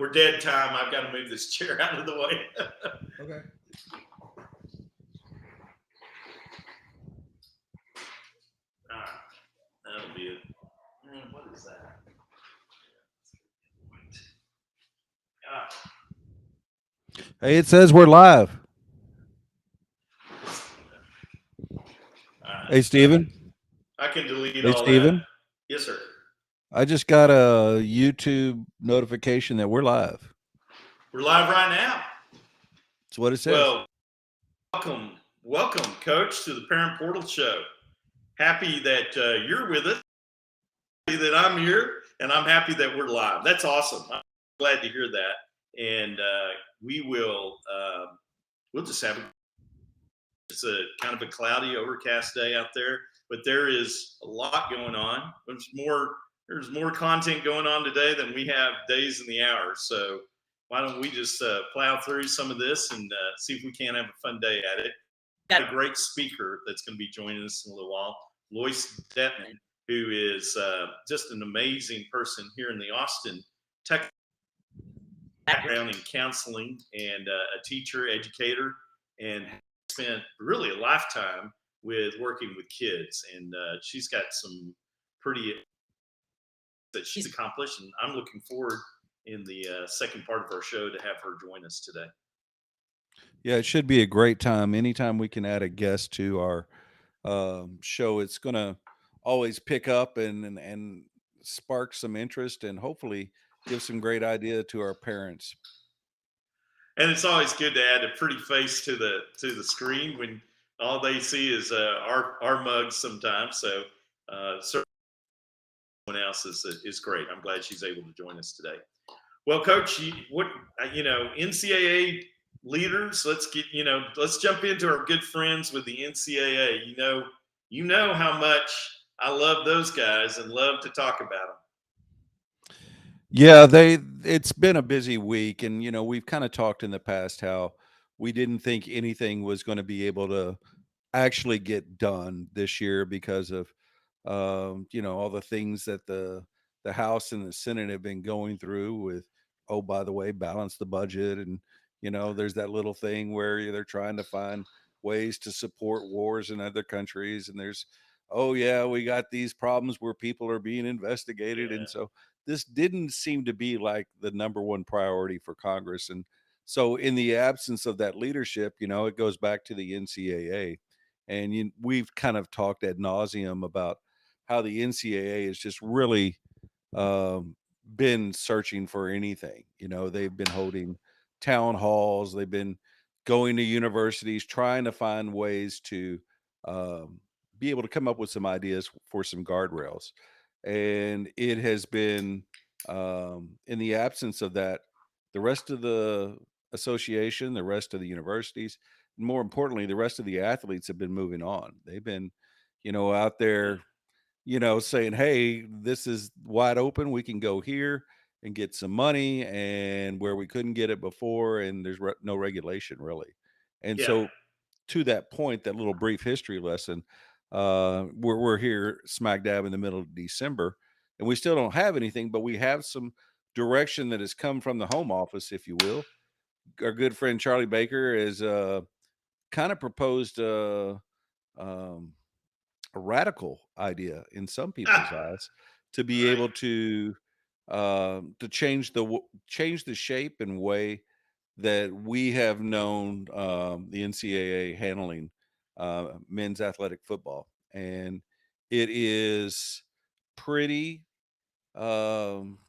we're dead time. I've got to move this chair out of the way. Okay. All right, that'll be it. What is that? Hey, it says we're live. Hey, Steven. I can delete Hey, all that. Steven. Yes, sir. I just got a YouTube notification that we're live. We're live right now. That's what it says. Well, welcome, Coach, to the Parent Portal Show. Happy that you're with us. Happy that I'm here, and I'm happy that we're live. That's awesome. I'm glad to hear that. And we'll just have it's a kind of a cloudy, overcast day out there, but there is a lot going on. There's more content going on today than we have days in the hour. So why don't we just plow through some of this and see if we can't have a fun day at it. Got a great speaker that's going to be joining us in a little while, Lois Detman, who is just an amazing person here in the Austin, Texas, background in counseling and a teacher, educator, and spent really a lifetime with working with kids. And she's got some pretty that she's accomplished, and I'm looking forward in the second part of our show to have her join us today. Yeah, it should be a great time. Anytime we can add a guest to our show, it's going to always pick up and spark some interest and hopefully give some great idea to our parents. And it's always good to add a pretty face to the screen when all they see is our mugs sometimes. So certainly someone else is great. I'm glad she's able to join us today. Well, Coach, NCAA leaders. Let's jump into our good friends with the NCAA. You know how much I love those guys and love to talk about them. Yeah, it's been a busy week, and we've kind of talked in the past how we didn't think anything was going to be able to actually get done this year because of all the things that the House and the Senate have been going through with, oh, by the way, balance the budget, and there's that little thing where they're trying to find ways to support wars in other countries, and there's, oh yeah, we got these problems where people are being investigated, and so this didn't seem to be like the number one priority for Congress. And so in the absence of that leadership, it goes back to the NCAA. And we've kind of talked ad nauseum about how the NCAA has just really been searching for anything. They've been holding town halls, they've been going to universities, trying to find ways to um, be able to come up with some ideas for some guardrails. And it has been, in the absence of that, the rest of the association, the rest of the universities, and more importantly, the rest of the athletes have been moving on. They've been, out there, saying, hey, this is wide open. We can go here and get some money, and where we couldn't get it before, and there's no regulation really. And Yeah. so, to that point, that little brief history lesson, we're here smack dab in the middle of December, and we still don't have anything, but we have some direction that has come from the home office, if you will. Our good friend Charlie Baker has kind of proposed um, a radical idea in some people's eyes to be Right. able to change the shape and way that we have known the NCAA handling men's athletic football, and it is pretty. Um,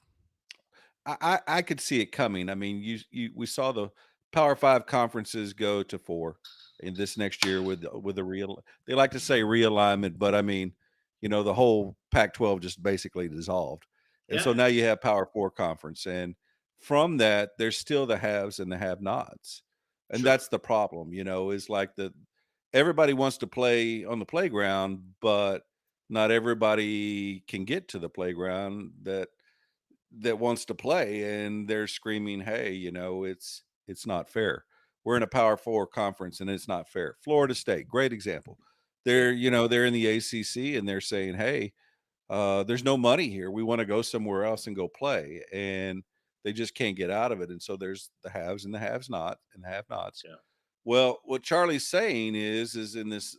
I could see it coming. I mean, we saw the Power Five conferences go to four in this next year with the real. They like to say realignment, but I mean, the whole Pac-12 just basically dissolved, and Yeah. so now you have Power Four conference, and from that, there's still the haves and the have-nots, and Sure. that's the problem. Is like everybody wants to play on the playground, but not everybody can get to the playground that wants to play, and they're screaming, hey, it's not fair. We're in a Power Four conference and it's not fair. Florida State, great example. Yeah. They're in the ACC and they're saying, hey, there's no money here, we want to go somewhere else and go play. And they just can't get out of it. And so there's the haves and the haves not and the have nots. Yeah. Well, what Charlie's saying is in this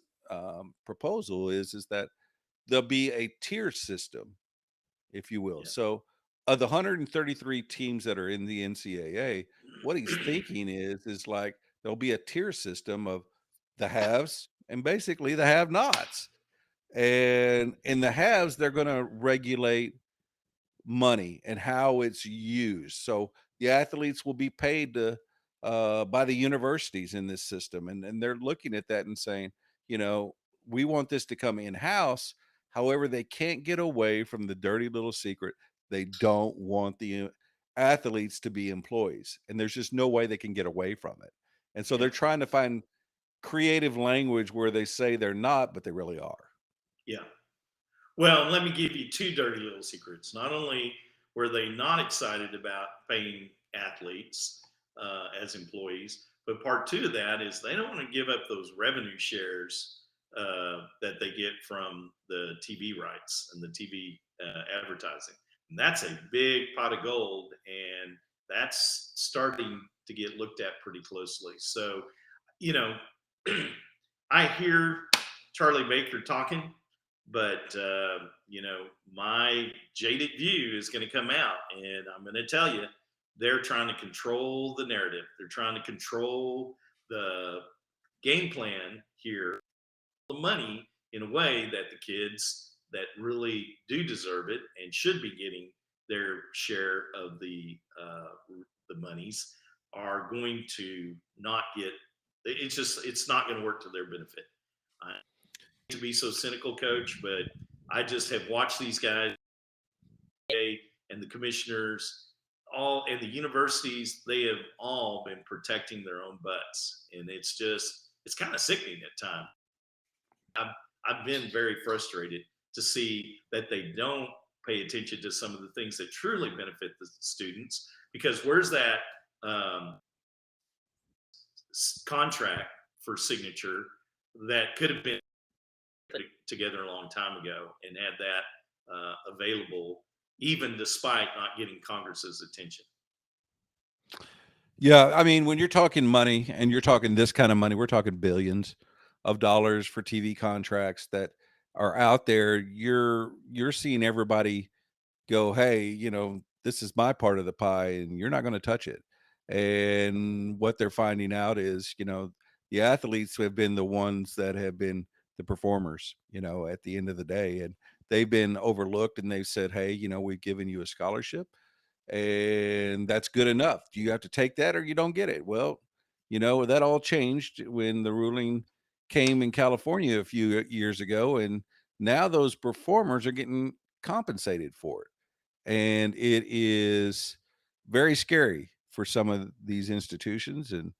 proposal is that there'll be a tier system, if you will. Yeah. So of the 133 teams that are in the NCAA, what he's thinking is like there'll be a tier system of the haves and basically the have-nots. And in the haves, they're going to regulate money and how it's used. So the athletes will be paid to by the universities in this system, and they're looking at that and saying, you know, we want this to come in house. However, they can't get away from the dirty little secret. They don't want the athletes to be employees, and there's just no way they can get away from it. And so Yeah. they're trying to find creative language where they say they're not, but they really are. Yeah. Well, let me give you two dirty little secrets. Not only were they not excited about paying athletes as employees, but part two of that is they don't want to give up those revenue shares that they get from the TV rights and the TV advertising. And that's a big pot of gold, and that's starting to get looked at pretty closely. So, you know, I hear Charlie Baker talking, but my jaded view is going to come out, and I'm going to tell you, they're trying to control the narrative. They're trying to control the game plan here, the money in a way that the kids that really do deserve it and should be getting their share of the monies are going to not get. It's not going to work to their benefit. I hate to be so cynical, Coach, but I just have watched these guys and the commissioners, all and the universities. They have all been protecting their own butts, and it's kind of sickening at times. I've been very frustrated to see that they don't pay attention to some of the things that truly benefit the students. Because where's that um, contract for signature that could have been put together a long time ago and had that available, even despite not getting Congress's attention? Yeah, I mean, when you're talking money and you're talking this kind of money, we're talking billions of dollars for TV contracts that are out there. You're seeing everybody go, "Hey, this is my part of the pie and you're not going to touch it." And what they're finding out is, the athletes have been the ones that have been the performers, at the end of the day, and they've been overlooked and they've said, "Hey, we've given you a scholarship and that's good enough. Do you have to take that or you don't get it?" Well, that all changed when the ruling came in California a few years ago, and now those performers are getting compensated for it. And it is very scary for some of these institutions and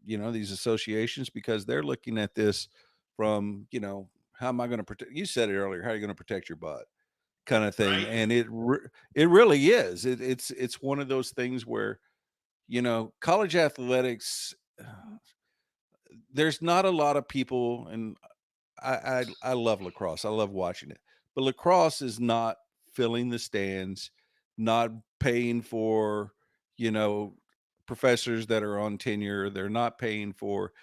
these associations, because they're looking at this from, how am I going to protect, you said it earlier, how are you going to protect your butt, kind of thing. Right? And it really is. It's one of those things where, college athletics, there's not a lot of people, and I love lacrosse. I love watching it. But lacrosse is not filling the stands, not paying for, you know, professors that are on tenure. They're not paying for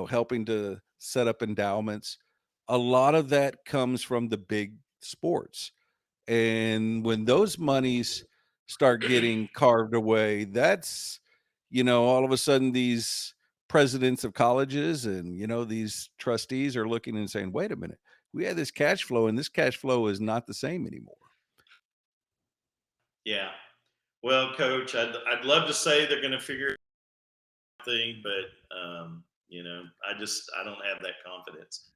helping to set up endowments. A lot of that comes from the big sports. And when those monies start getting carved away, that's, all of a sudden these presidents of colleges and, these trustees are looking and saying, wait a minute, we had this cash flow and this cash flow is not the same anymore. Yeah. Well, Coach, I'd love to say they're going to figure it out thing, but I don't have that confidence.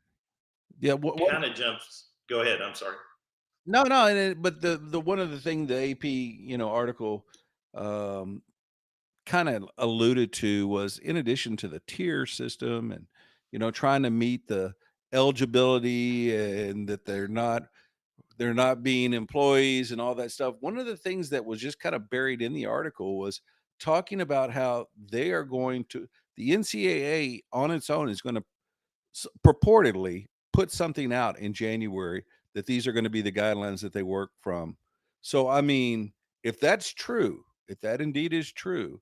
Yeah. Kind of jumps. Go ahead. I'm sorry. No, no. But the one of the thing the AP, article, um, kind of alluded to was, in addition to the tier system and, trying to meet the eligibility and that they're not being employees and all that stuff. One of the things that was just kind of buried in the article was talking about how they are going to, the NCAA on its own is going to purportedly put something out in January that these are going to be the guidelines that they work from. So, I mean, if that's true, if that indeed is true,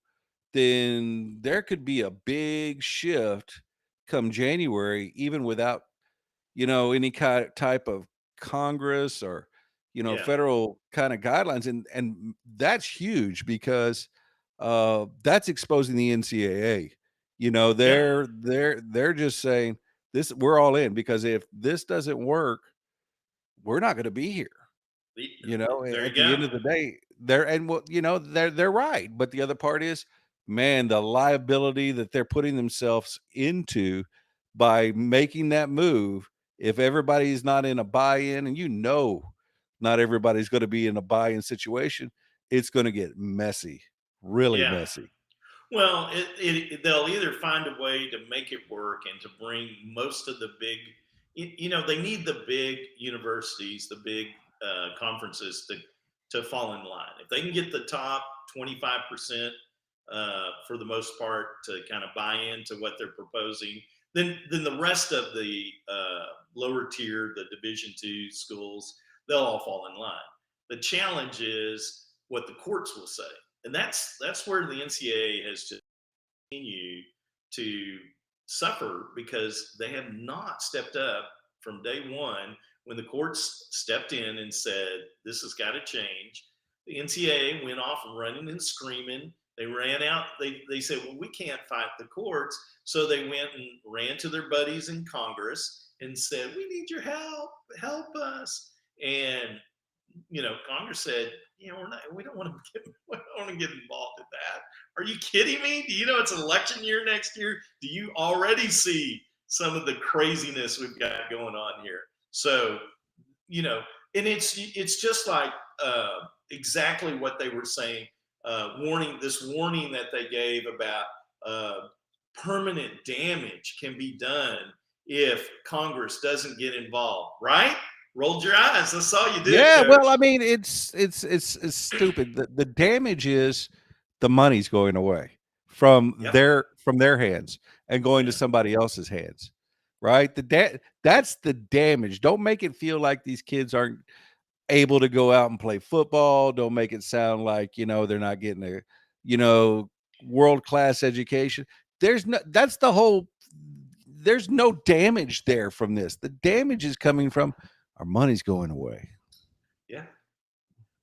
then there could be a big shift come January, even without, any kind type of Congress or, Yeah, federal kind of guidelines. And that's huge because that's exposing the NCAA. yeah. They're just saying this, we're all in, because if this doesn't work, we're not going to be here. The- there At you the go. end of the day, they're right, but the other part is, man, the liability that they're putting themselves into by making that move, if everybody's not in a buy-in, and not everybody's gonna be in a buy-in situation, it's gonna get messy, really Yeah. messy. Well, they'll either find a way to make it work and to bring most of the big, they need the big universities, the big conferences to fall in line. If they can get the top 25% for the most part to kind of buy into what they're proposing, then the rest of the lower tier, the Division II schools, they'll all fall in line. The challenge is what the courts will say, and that's where the NCAA has to continue to suffer, because they have not stepped up from day one when the courts stepped in and said this has got to change. The NCAA went off running and screaming. They ran out. They said, well, we can't fight the courts. So they went and ran to their buddies in Congress and said, we need your help. Help us. And Congress said, we don't want to get involved in that. Are you kidding me? Do you know it's election year next year? Do you already see some of the craziness we've got going on here? So, and it's just like exactly what they were saying. Warning that they gave about permanent damage can be done if Congress doesn't get involved, right? Rolled your eyes. I saw you did, Yeah, well, Coach. I mean, it's stupid. The damage is the money's going away from Yep. their hands and going to Yeah. somebody else's hands, right? That's the damage. Don't make it feel like these kids aren't able to go out and play football. Don't make it sound like, they're not getting a, you know, world-class education. That's the whole there's no damage there from this. The damage is coming from our money's going away. Yeah.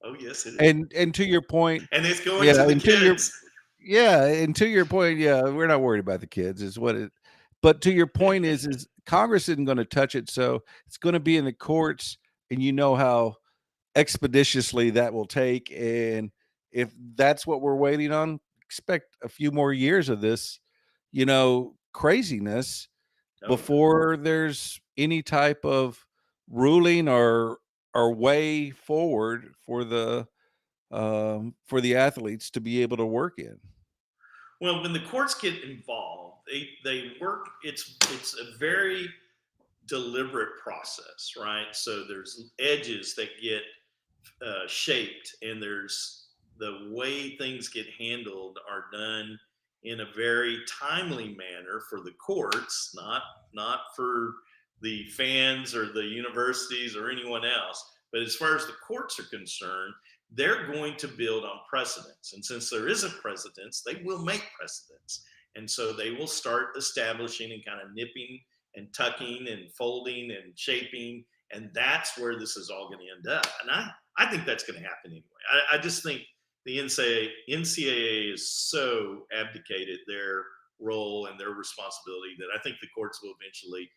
Oh, yes, it is. And to your point, And it's going yeah, to the and to your kids. yeah, and to your point, yeah, we're not worried about the kids is what it but to your point is Congress isn't going to touch it, so it's going to be in the courts, and you know how expeditiously that will take, and if that's what we're waiting on, expect a few more years of this, craziness Oh, yeah. before there's any type of ruling or way forward for the athletes to be able to work in. Well, when the courts get involved, they work. It's a very deliberate process, right? So there's edges that get shaped, and there's the way things get handled are done in a very timely manner for the courts, not for the fans or the universities or anyone else. But as far as the courts are concerned, they're going to build on precedents. And since there is a precedence, they will make precedents. And so they will start establishing and kind of nipping and tucking and folding and shaping. And that's where this is all going to end up. And I think that's going to happen anyway. I just think the NCAA is so abdicated their role and their responsibility that I think the courts will eventually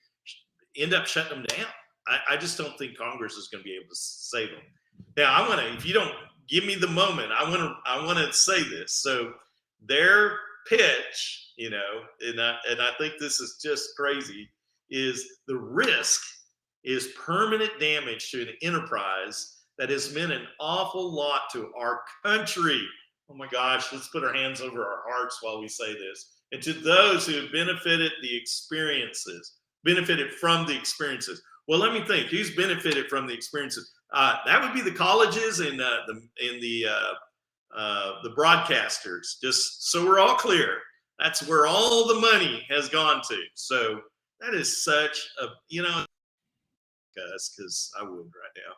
end up shutting them down. I just don't think Congress is going to be able to save them. Now, I want to, if you don't give me the moment, I want to say this. So their pitch, and I think this is just crazy, is the risk is permanent damage to an enterprise that has meant an awful lot to our country. Oh my gosh, let's put our hands over our hearts while we say this. And to those who have benefited from the experiences. Well, let me think. Who's benefited from the experiences? That would be the colleges and the broadcasters. Just so we're all clear, that's where all the money has gone to. So that is such a because I would right now.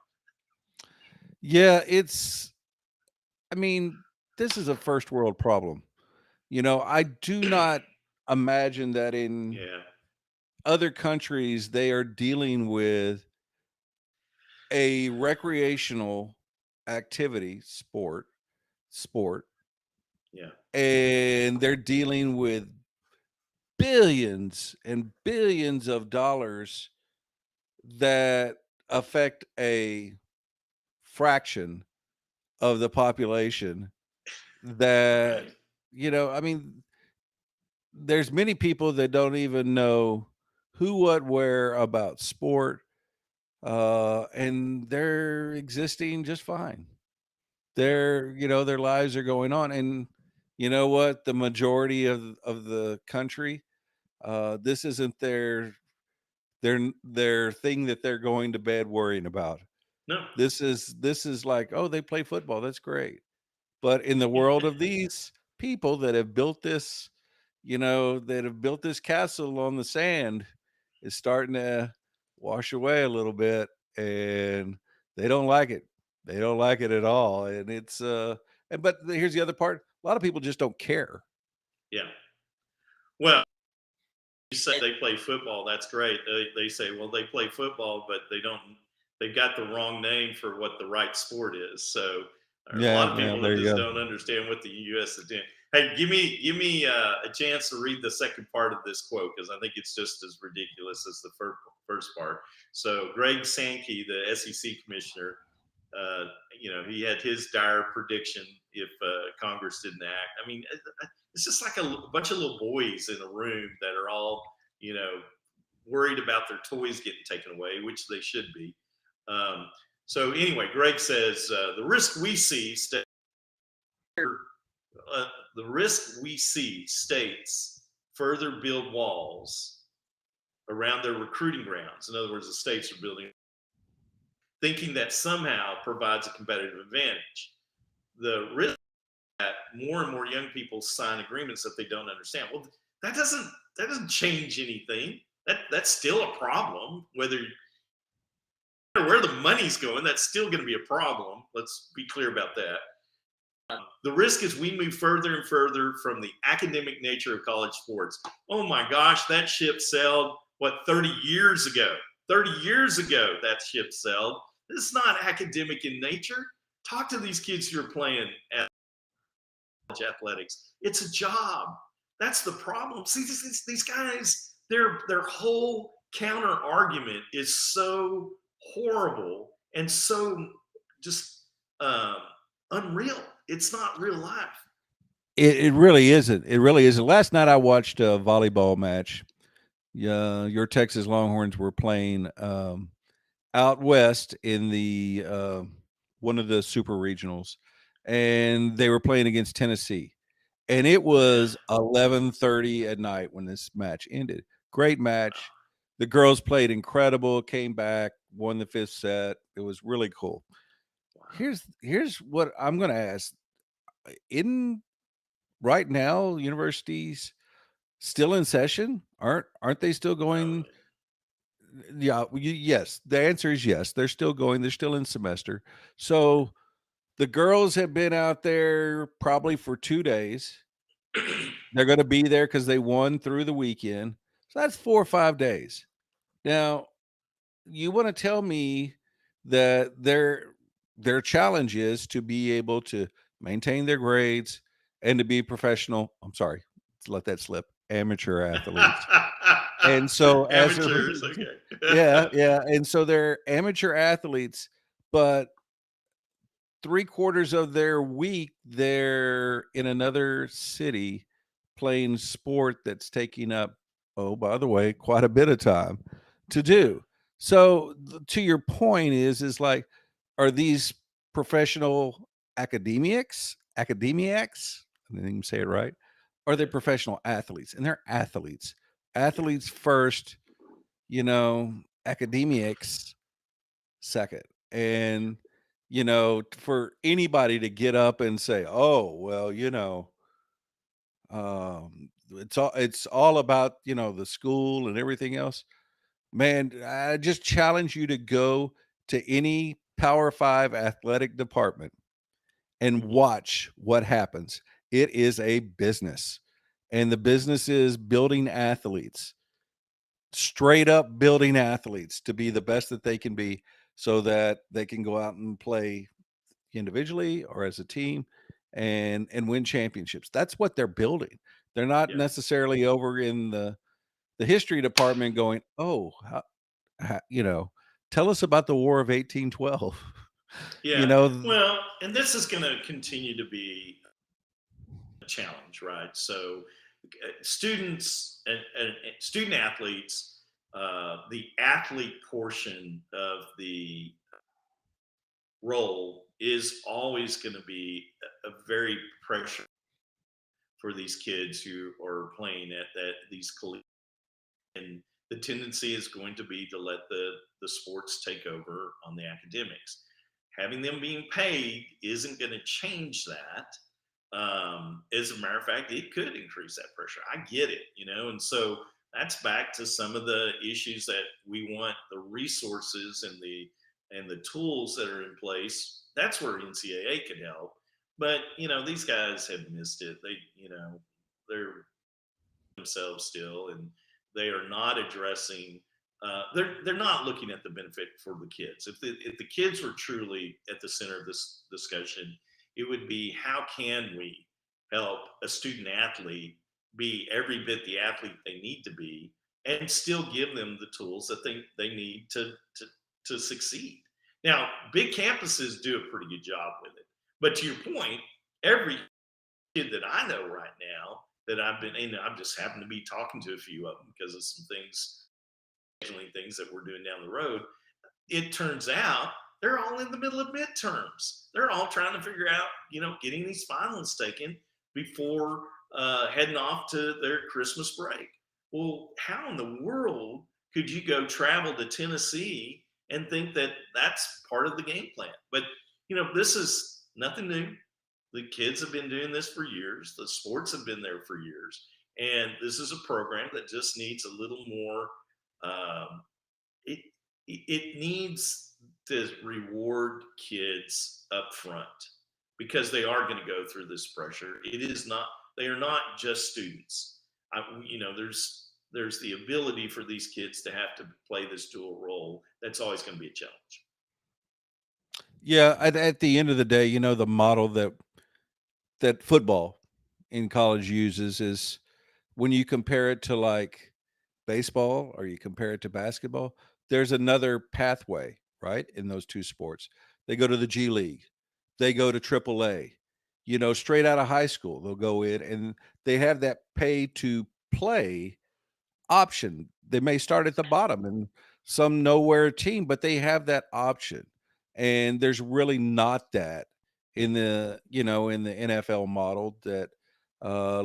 Yeah, it's I mean, this is a first world problem. I do not imagine that in Yeah. other countries they are dealing with a recreational activity, sport, Yeah. and they're dealing with billions and billions of dollars that affect a fraction of the population that Right. I mean, there's many people that don't even know who, what, where about sport, and they're existing just fine. Yeah. Their lives are going on, and you know what? The majority of the country, this isn't their thing that they're going to bed worrying about. No. This is like, oh, they play football. That's great. But in the world of these people that have built this, that have built this castle on the sand, is starting to wash away a little bit, and they don't like it. They don't like it at all, and here's the other part: a lot of people just don't care. Yeah. Well, you say they play football. That's great. They say, well, they play football, but they don't. They got the wrong name for what the right sport is. So there are a lot Yeah, of yeah, people that there you just go. don't understand what the U.S. is doing. Hey, give me a chance to read the second part of this quote because I think it's just as ridiculous as the first part. So Greg Sankey, the SEC commissioner, uh, he had his dire prediction if Congress didn't act. I mean, it's just like a bunch of little boys in a room that are all, you know, worried about their toys getting taken away, which they should be. Um, so anyway, Greg says the risk we see uh, the risk we see states further build walls around their recruiting grounds. In other words, the states are building, thinking that somehow provides a competitive advantage. The risk that more and more young people sign agreements that they don't understand. Well, that doesn't that doesn't change anything. That's still a problem. Where the money's going, that's still going to be a problem. Let's be clear about that. The risk is we move further and further from the academic nature of college sports. Oh my gosh, that ship sailed, what, 30 years ago? 30 years ago, that ship sailed. This is not academic in nature. Talk to these kids who are playing athletics. It's a job. That's the problem. See, these guys, their whole counter argument is so horrible and so just um, unreal. It's not real life. It really isn't. It really isn't. Last night I watched a volleyball match. Yeah, your Texas Longhorns were playing out west in the one of the super regionals, and they were playing against Tennessee. And it Oh yeah. was 11:30 at night when this match ended. Great match. The girls played incredible, came back, won the fifth set. It was really cool. Wow. Here's what I'm going to ask. In right now, universities still in session? Aren't they still No. going? Yeah, yes. The answer is yes. They're still going. They're still in semester. So the girls have been out there probably for 2 days. They're gonna be there because they won through the weekend. So that's 4 or 5 days. Now, you wanna tell me that their challenge is to be able to maintain their grades and to be professional, I'm sorry, let's let that slip, amateur athletes. And so as a Amateurs. yeah, Okay. yeah, and so they're amateur athletes, but 3/4 of their week, they're in another city playing sport that's taking up, oh, by the way, quite a bit of time to Yeah. do. So, to your point is like, are these professional academics? I didn't even say it right. Are they Yeah. professional athletes? And they're athletes. Athletes first, you know, academics second. And, for anybody to get up and say, "Oh, well, it's all about, the school and everything else." Man, I just challenge you to go to any Power 5 athletic department and watch what happens. It is a business, and the business is building athletes, straight up building athletes to be the best that they can be so that they can go out and play individually or as a team and win championships. That's what they're building. They're not Yeah. necessarily over in the history department going, "Oh, tell us about the War of 1812." You Yeah. know, Well, and this is going to continue to be a challenge, right? So, students and student athletes, the athlete portion of the role is always going to be a very pressure for these kids who are playing at these collegiate, and the tendency is going to be to let the sports take over on the academics. Having them being paid isn't going to change that. As a matter of fact, it could increase that pressure. I get it, and so that's back to some of the issues that we want the resources and the tools that are in place. That's where NCAA could help. But these guys have missed it. They're themselves still, and they are not addressing. They're not looking at the benefit for the kids. If the kids were truly at the center of this discussion, it would be how can we help a student athlete be every bit the athlete they need to be, and still give them the tools that they need to succeed. Now, big campuses do a pretty good job with it, but to your point, every kid that I know right now that I've just happened to be talking to a few of them because of some things, occasionally things that we're doing down the road. It turns out they're all in the middle of midterms. They're all trying to figure out, getting these finals taken before heading off to their Christmas break. Well, how in the world could you go travel to Tennessee and think that that's part of the game plan? But, this is nothing new. The kids have been doing this for years. The sports have been there for years. And this is a program that just needs a little more. Um, it it needs to reward kids up front because they are going to go through this pressure. It is not. They are not just students. There's the ability for these kids to have to play this dual role. That's always going to be a challenge. yeah, at the end of the day, the model that football in college uses is when you compare it to like baseball or you compare it to basketball, there's another pathway, right? In those two sports. They go to the G League, they go to AAA, straight out of high school, they'll go in and they have that pay to play option. They may start at the bottom and some nowhere team, but they have that option. And there's really not that in the NFL model that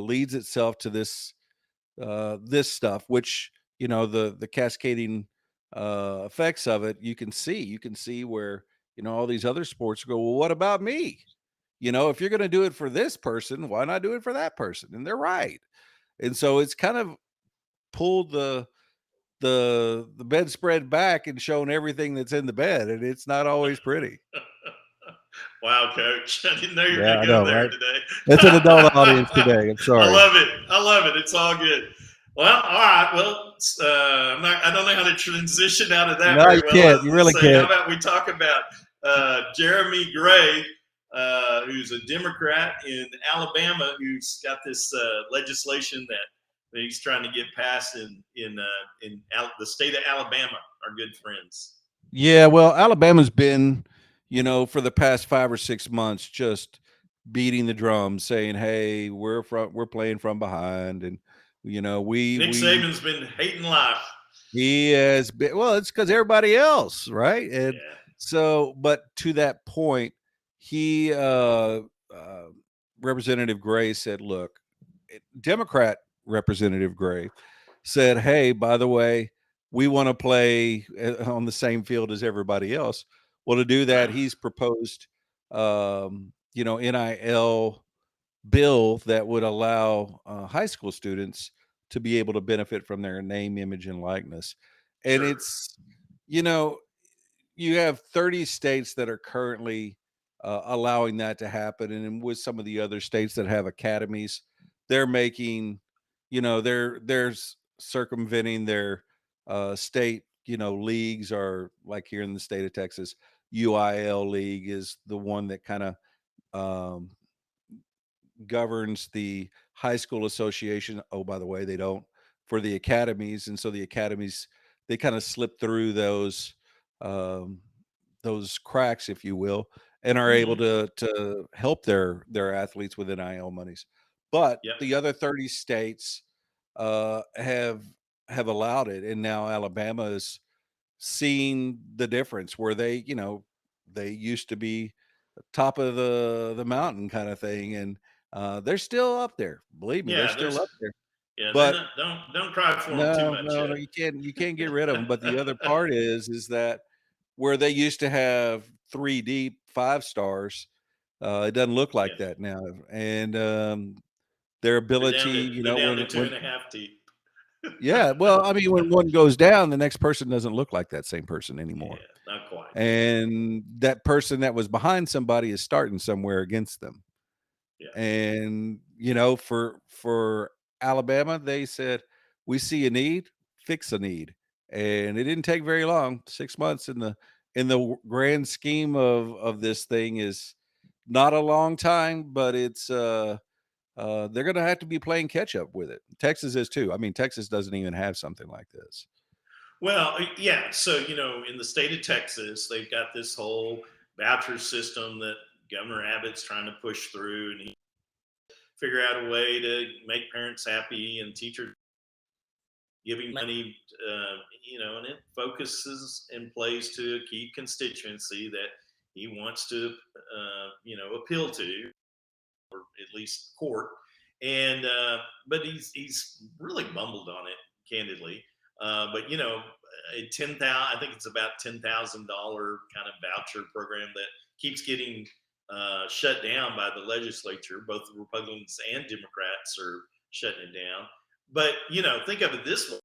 leads itself to this stuff, which the cascading effects of it. You can see where all these other sports go. Well, what about me? If you're going to do it for this person, why not do it for that person? And they're right. And so it's kind of pulled the bedspread back and shown everything that's in the bed, and it's not always pretty. Wow, coach. I didn't know you were Yeah, going I to go know, there right? today. It's an adult audience today. I'm I sorry. love it. I love it. It's all good. Well, all right. Well, I don't know how to transition out of that No, very you well. can't. Let's You just really say, how can't. about we talk about Jeremy Gray, who's a Democrat in Alabama, who's got this legislation that he's trying to get passed in the state of Alabama, our good friends. Yeah, well, Alabama's been, for the past 5 or 6 months, just beating the drum, saying, "Hey, we're playing from behind," and Nick we Saban's been hating life. he has been. Well, it's because everybody else, right? And Yeah. so, but to that point, he uh, Representative Gray said, "Look, Democrat Representative Gray said, "Hey, by the way, we want to play on the same field as everybody else." Well, to do that, he's proposed, NIL bill that would allow high school students to be able to benefit from their name, image, and likeness. And Sure. it's, you know, you have 30 states that are currently allowing that to happen. And then with some of the other states that have academies, they're making, they're circumventing their state, leagues, are like here in the state of Texas, UIL league is the one that kind of um, governs the high school association. Oh, by the way, they don't for the academies, and so the academies, they kind of slip through um, those cracks, if you will, and are able Mhm. to help their athletes with NIL monies. But Yep. the other 30 states have allowed it, and now Alabama is seeing the difference where they used to be top of the mountain kind of thing, and they're still up there. Believe me, they're Yeah. still up there. They're But not. Don't cry for them too no, much no, no, yet. you can't get rid of them. But the other part is that where they used to have 3 deep 5 stars, it doesn't look Yeah. like that now. And their ability, They're down to two when and a half deep. yeah, well, I mean, when one goes down, the next person doesn't look like that same person anymore. Yeah, not quite. And that person that was behind somebody is starting somewhere against them. Yeah. And, for Alabama, they said, "We see a need, fix a need." And it didn't take very long. 6 months in the grand scheme of this thing is not a long time, but they're gonna have to be playing catch up with it. Texas is too. I mean, Texas doesn't even have something like this. Well, yeah. So, in the state of Texas, they've got this whole voucher system that Governor Abbott's trying to push through, and he figure out a way to make parents happy and teachers giving money, and it focuses and plays to a key constituency that he wants to, appeal to, or at least court. And but he's really bumbled on it, candidly. But a 10,000, I think it's about $10,000 kind of voucher program that keeps getting shut down by the legislature. Both the Republicans and Democrats are shutting it down. But think of it this way: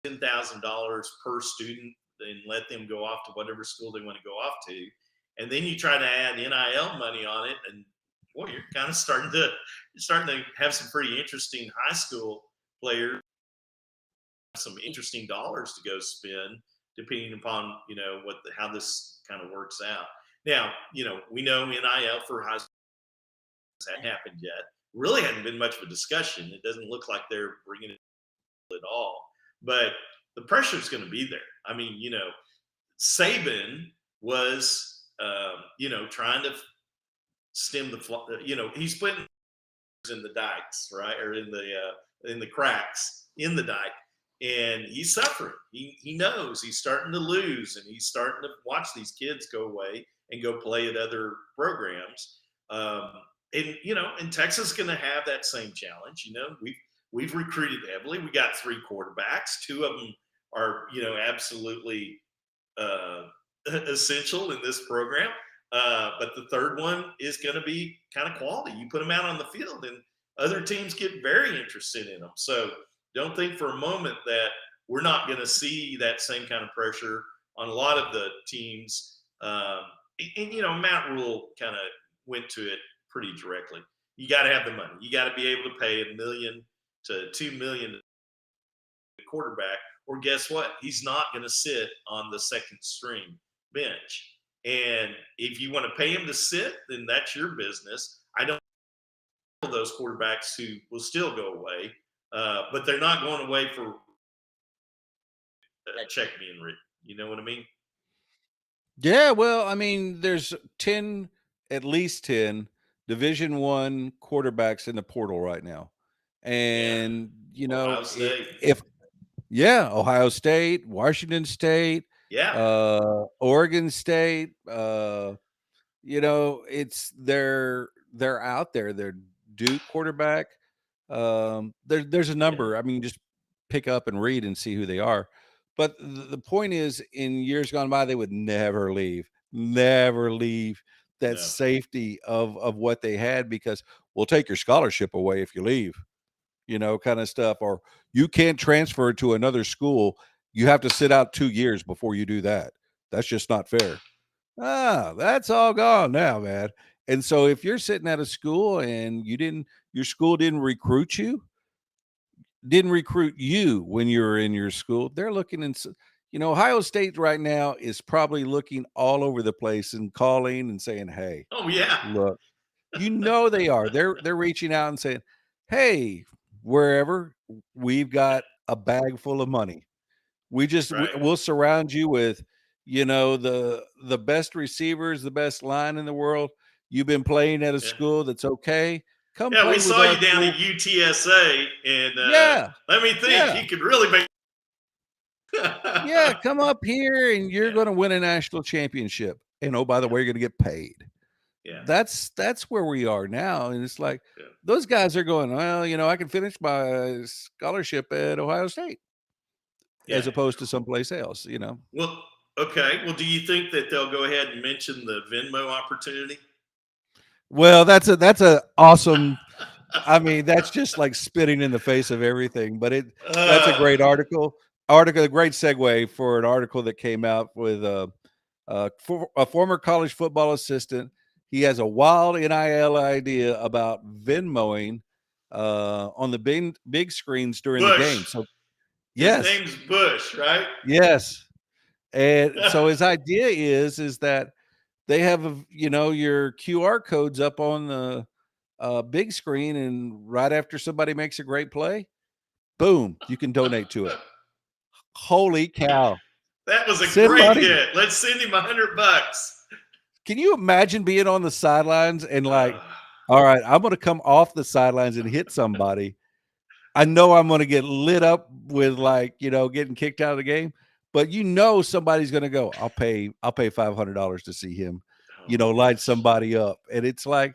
$10,000 per student, and let them go off to whatever school they want to go off to, and then you try to add NIL money on it, and boy, you're kind of starting to have some pretty interesting high school players, some interesting dollars to go spend, depending upon how this kind of works out. Now, we know NIL for high school hasn't happened yet. Really hadn't been much of a discussion. It doesn't look like they're bringing it at all, but the pressure is going to be there. I mean, Saban was, trying to stem the flow. He's putting in the dikes, right, or in the cracks in the dike, and he's suffering. He knows he's starting to lose, and he's starting to watch these kids go away and go play at other programs. And Texas is going to have that same challenge. We've recruited heavily. We got 3 quarterbacks. 2 of them are absolutely essential in this program. But the third one is going to be kind of quality. You put them out on the field, and other teams get very interested in them. So don't think for a moment that we're not going to see that same kind of pressure on a lot of the teams. Matt Rule kind of went to it pretty directly. You got to have the money. You got to be able to pay $1 million to $2 million to the quarterback, or guess what? He's not going to sit on the second string bench. And if you want to pay him to sit, then that's your business. I don't know those quarterbacks who will still go away, but they're not going away for a check being written. You know what I mean? Yeah, well, I mean, there's 10, at least 10 Division One quarterbacks in the portal right now. Yeah. And, Ohio State. if yeah, Ohio State, Washington State, Yeah. Oregon State, it's they're out there. They're Duke quarterback. There's a Yeah. number. I mean, just pick up and read and see who they are. But the point is, in years gone by, they would never leave that No. safety of what they had, because we'll take your scholarship away if you leave, kind of stuff. Or you can't transfer to another school. You have to sit out 2 years before you do that. That's just not fair. Ah, that's all gone now, man. And so if you're sitting at a school and your school didn't recruit you when you were in your school, they're looking Ohio State right now is probably looking all over the place and calling and saying, "Hey, Oh yeah, look," they are. They're reaching out and saying, "Hey, wherever, we've got a bag full of money. right. We'll surround you with, the best receivers, the best line in the world. You've been playing at a Yeah. school that's okay. Come Yeah, we play with saw you us. down at UTSA, and Yeah, let me think, yeah, you could really make. yeah. Come up here and you're Yeah, going to win a national championship. And oh, by the yeah, way, you're going to get paid." yeah, That's where we are now. And it's like yeah, those guys are going, "Well, I can finish my scholarship at Ohio State yeah. as opposed to someplace else." Well, okay. Well, do you think that they'll go ahead and mention the Venmo opportunity? Well, that's a awesome. I mean, that's just like spitting in the face of everything, but that's a Uh, great a great segue for an article that came out with a former college football assistant. He has a wild NIL idea about Venmoing on the big screens during the game. Bush. So His yes, name's Bush, right? yes. And so his idea is that they have your QR codes up on the big screen, and right after somebody makes a great play, boom, you can donate to it. Holy cow. That was a Send great money. hit. Let's send him $100. Can you imagine being on the sidelines and like, Uh, all right, I'm going to come off the sidelines and hit somebody. I know I'm going to get lit up with getting kicked out of the game, but somebody's going to go, I'll pay $500 to see him, oh my light gosh. somebody up. And it's like,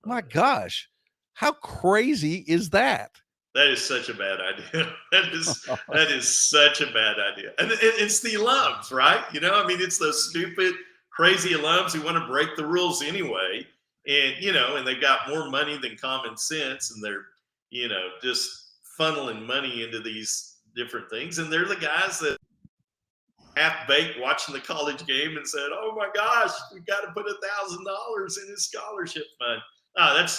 my Uh, gosh, how crazy is that? That is such a bad idea. That is such a bad idea. And it's the alums, right? I mean, it's those stupid, crazy alums who want to break the rules anyway. And they've got more money than common sense, and they're, just funneling money into these different things. And they're the guys that half baked watching the college game and said, "Oh my gosh, we got to put $1,000 in his scholarship fund." That's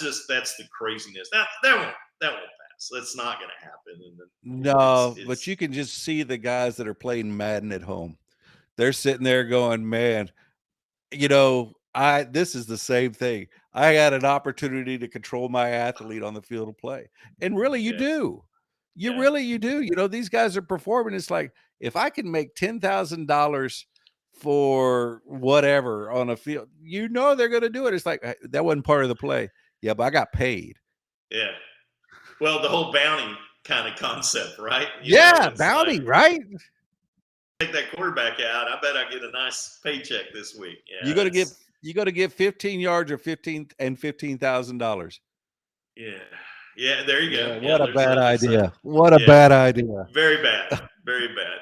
the craziness. That won't pass. That's not going to happen. And then No, but it's you can just see the guys that are playing Madden at home. They're sitting there going, man, this is the same thing. I had an opportunity to control my athlete on the field of play. And really you yeah, do. yeah, You do. These guys are performing. It's like if I can make $10,000 for whatever on a field, they're going to do it. It's like that wasn't part of the play. Yeah, but I got paid. yeah. Well, the whole bounty kind of concept, right? Yeah, It's like, bounty, right? take that quarterback out. I bet I get a nice paycheck this week. You Yeah, got to get 15 yards or 15,000. yeah, yeah. There you Yeah, go. Yeah, what a there's bad another side. idea. What a Yeah, bad idea. very bad, very bad.